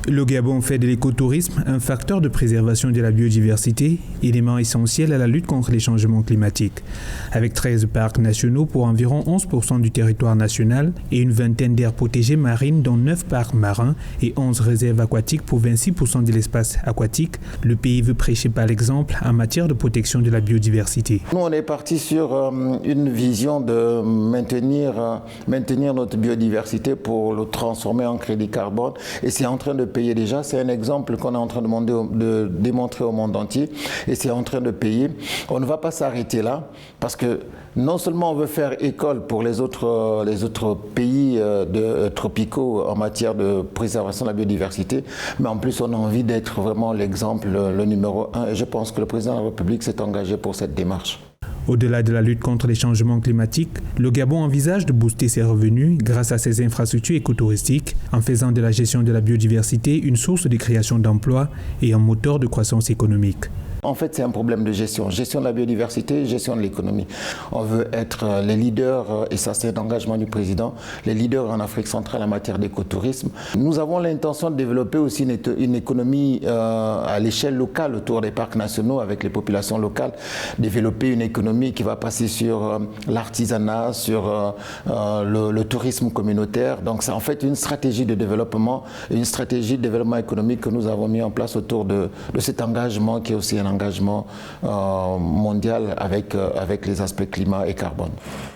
Le Gabon fait de l'écotourisme un facteur de préservation de la biodiversité, élément essentiel à la lutte contre les changements climatiques. Avec 13 parcs nationaux pour environ 11% du territoire national et une vingtaine d'aires protégées marines dont 9 parcs marins et 11 réserves aquatiques pour 26% de l'espace aquatique, le pays veut prêcher par l'exemple en matière de protection de la biodiversité. Nous, on est parti sur une vision de maintenir notre biodiversité pour le transformer en crédit carbone, et c'est en train de payer déjà. C'est un exemple qu'on est en train de démontrer au monde entier, et c'est en train de payer. On ne va pas s'arrêter là, parce que non seulement on veut faire école pour les autres pays tropicaux en matière de préservation de la biodiversité, mais en plus on a envie d'être vraiment l'exemple, le numéro 1, et je pense que le président de la République s'est engagé pour cette démarche. Au-delà de la lutte contre les changements climatiques, le Gabon envisage de booster ses revenus grâce à ses infrastructures écotouristiques, en faisant de la gestion de la biodiversité une source de création d'emplois et un moteur de croissance économique. En fait, c'est un problème de gestion de la biodiversité, gestion de l'économie. On veut être les leaders, et ça c'est l'engagement du président, les leaders en Afrique centrale en matière d'écotourisme. Nous avons l'intention de développer aussi une économie à l'échelle locale autour des parcs nationaux avec les populations locales, développer une économie qui va passer sur l'artisanat, sur le tourisme communautaire. Donc c'est en fait une stratégie de développement économique que nous avons mis en place autour de cet engagement qui est aussi un engagement mondial avec les aspects climat et carbone.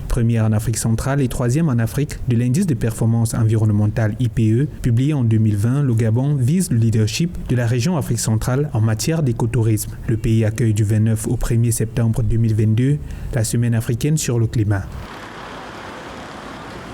Première en Afrique centrale et troisième en Afrique de l'indice de performance environnementale IPE, publié en 2020, le Gabon vise le leadership de la région Afrique centrale en matière d'écotourisme. Le pays accueille du 29 au 1er septembre 2022 la Semaine africaine sur le climat.